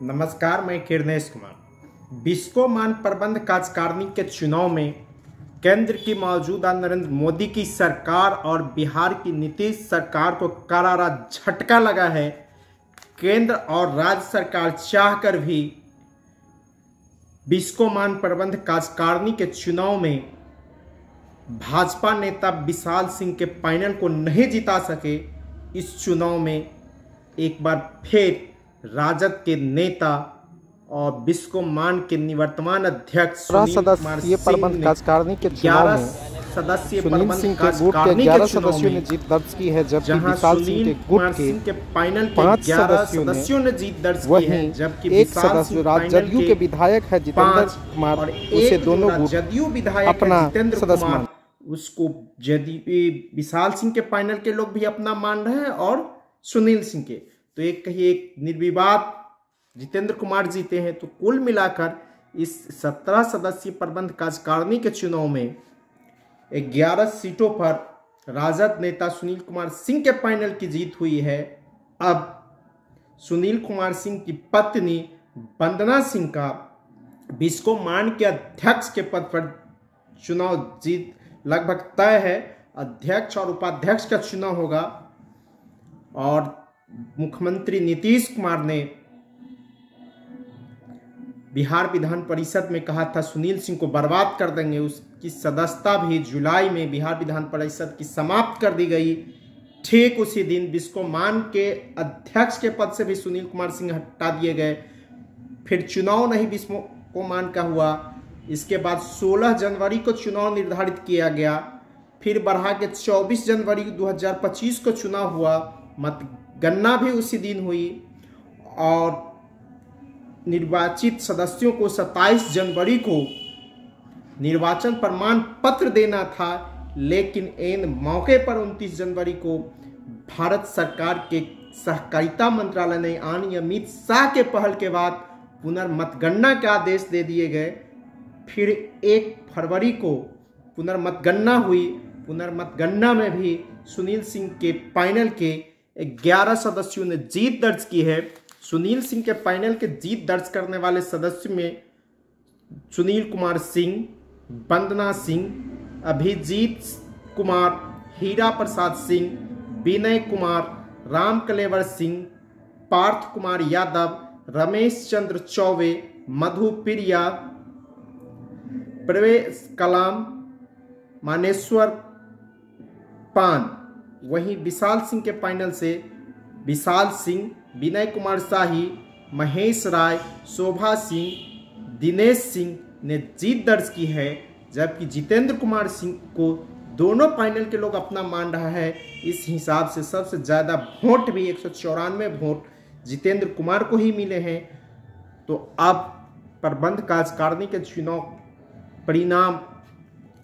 नमस्कार, मैं किरणेश कुमार। बिस्कोमान प्रबंध कार्यकारिणी के चुनाव में केंद्र की मौजूदा नरेंद्र मोदी की सरकार और बिहार की नीतीश सरकार को करारा झटका लगा है। केंद्र और राज्य सरकार चाहकर भी बिस्कोमान प्रबंध कार्यकारिणी के चुनाव में भाजपा नेता विशाल सिंह के पैनल को नहीं जिता सके। इस चुनाव में एक बार फिर राजद के नेता और बिस्कोमान के निवर्तमान अध्यक्ष सदस्यीय प्रबंध कार्यकारिणी के चुनाव में सदस्यीय सुनील सिंह के गुट के 11 सदस्यों ने जीत दर्ज की है, जबकि विशाल सिंह के गुट के पैनल 5 सदस्यों ने जीत दर्ज की है, जबकि एक सदस्य जदयू के विधायक है जितेंद्र कुमार, उसे दोनों गुट जदयू विधायक अपना सदस्य मान उसको विशाल सिंह के पैनल के लोग भी अपना मान रहे हैं और सुनील सिंह के तो एक निर्विवाद जितेंद्र कुमार जीते हैं। तो कुल मिलाकर इस 17 सदस्यीय प्रबंध कार्यकारिणी के चुनाव में 11 सीटों पर राजद नेता सुनील कुमार सिंह के पैनल की जीत हुई है। अब सुनील कुमार सिंह की पत्नी वंदना सिंह का बिस्कोमान के अध्यक्ष के पद पर चुनाव जीत लगभग तय है। अध्यक्ष और उपाध्यक्ष का चुनाव होगा और मुख्यमंत्री नीतीश कुमार ने बिहार विधान परिषद में कहा था सुनील सिंह को बर्बाद कर देंगे। उसकी सदस्यता भी जुलाई में बिहार विधान परिषद की समाप्त कर दी गई। ठीक उसी दिन बिस्कोमान के अध्यक्ष के पद से भी सुनील कुमार सिंह हटा दिए गए। फिर चुनाव नहीं बिस्कोमान का हुआ। इसके बाद 16 जनवरी को चुनाव निर्धारित किया गया। फिर बढ़ा के 24 जनवरी 2025 को चुनाव हुआ। मतगणना भी उसी दिन हुई और निर्वाचित सदस्यों को 27 जनवरी को निर्वाचन प्रमाण पत्र देना था, लेकिन इन मौके पर 29 जनवरी को भारत सरकार के सहकारिता मंत्रालय ने यानी अमित शाह के पहल के बाद पुनर्मतगणना के आदेश दे दिए गए। फिर 1 फरवरी को पुनर्मतगणना हुई। पुनर्मतगणना में भी सुनील सिंह के पैनल के 11 सदस्यों ने जीत दर्ज की है। सुनील सिंह के पैनल के जीत दर्ज करने वाले सदस्यों में सुनील कुमार सिंह, वंदना सिंह, अभिजीत कुमार, हीरा प्रसाद सिंह, विनय कुमार, राम कलेवर सिंह, पार्थ कुमार यादव, रमेश चंद्र चौबे, मधु प्रिया, प्रवेश कलाम, मानेश्वर पान। वहीं विशाल सिंह के पैनल से विशाल सिंह, विनय कुमार शाही, महेश राय, शोभा सिंह, दिनेश सिंह ने जीत दर्ज की है, जबकि जितेंद्र कुमार सिंह को दोनों पैनल के लोग अपना मान रहा है। इस हिसाब से सबसे ज़्यादा वोट भी 194 वोट जितेंद्र कुमार को ही मिले हैं। तो अब प्रबंध कार्यकारिणी के चुनाव परिणाम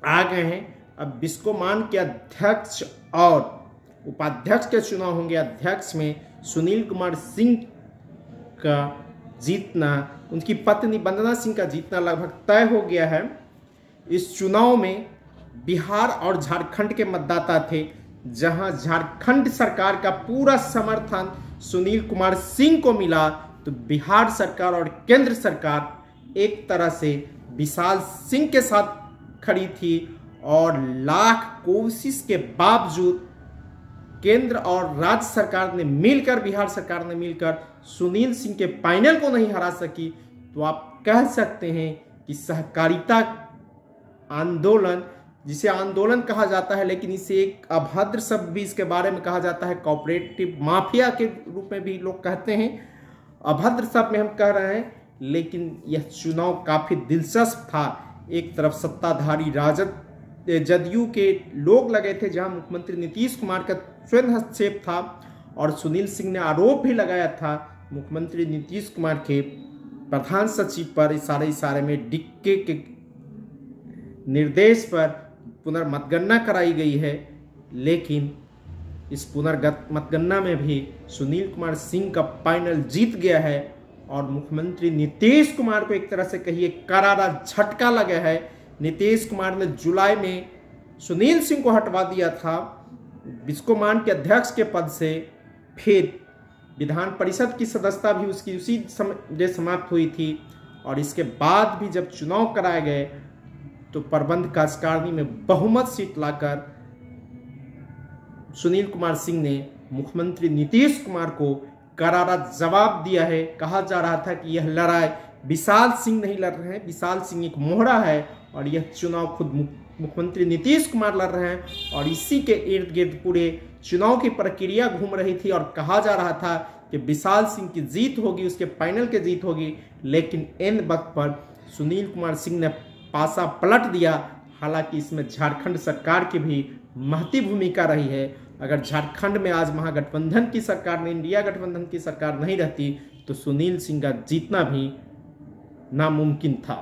आ गए हैं। अब बिस्कोमान के अध्यक्ष और उपाध्यक्ष के चुनाव होंगे। अध्यक्ष में सुनील कुमार सिंह का जीतना, उनकी पत्नी वंदना सिंह का जीतना लगभग तय हो गया है। इस चुनाव में बिहार और झारखंड के मतदाता थे, जहां झारखंड सरकार का पूरा समर्थन सुनील कुमार सिंह को मिला, तो बिहार सरकार और केंद्र सरकार एक तरह से विशाल सिंह के साथ खड़ी थी और लाख कोशिश के बावजूद केंद्र और राज्य सरकार ने मिलकर, बिहार सरकार ने मिलकर सुनील सिंह के पैनल को नहीं हरा सकी। तो आप कह सकते हैं कि सहकारिता आंदोलन, जिसे आंदोलन कहा जाता है, लेकिन इसे एक अभद्र शब्द भी इसके बारे में कहा जाता है, कोऑपरेटिव माफिया के रूप में भी लोग कहते हैं। अभद्र शब्द में हम कह रहे हैं, लेकिन यह चुनाव काफी दिलचस्प था। एक तरफ सत्ताधारी राजद जदयू के लोग लगे थे, जहां मुख्यमंत्री नीतीश कुमार का स्वयं हस्तक्षेप था, और सुनील सिंह ने आरोप भी लगाया था मुख्यमंत्री नीतीश कुमार के प्रधान सचिव पर इशारे में डिक्के के निर्देश पर पुनर्मतगणना कराई गई है। लेकिन इस पुनर्मतगणना में भी सुनील कुमार सिंह का पैनल जीत गया है और मुख्यमंत्री नीतीश कुमार को एक तरह से कहिए करारा झटका लगा है। नीतीश कुमार ने जुलाई में सुनील सिंह को हटवा दिया था बिस्कोमान के अध्यक्ष के पद से। फिर विधान परिषद की सदस्यता भी उसकी उसी समय समाप्त हुई थी। और इसके बाद भी जब चुनाव कराए गए तो प्रबंध कार्यकारिणी में बहुमत सीट लाकर सुनील कुमार सिंह ने मुख्यमंत्री नीतीश कुमार को करारा जवाब दिया है। कहा जा रहा था कि यह लड़ाई विशाल सिंह नहीं लड़ रहे हैं, विशाल सिंह एक मोहरा है और यह चुनाव खुद मुख्यमंत्री नीतीश कुमार लड़ रहे हैं। और इसी के इर्द गिर्द पूरे चुनाव की प्रक्रिया घूम रही थी और कहा जा रहा था कि विशाल सिंह की जीत होगी, उसके पैनल की जीत होगी। लेकिन एन वक्त पर सुनील कुमार सिंह ने पासा पलट दिया। हालांकि इसमें झारखंड सरकार की भी महती भूमिका रही है। अगर झारखंड में आज महागठबंधन की सरकार ने, इंडिया गठबंधन की सरकार नहीं रहती तो सुनील सिंह का जीतना भी नामुमकिन था।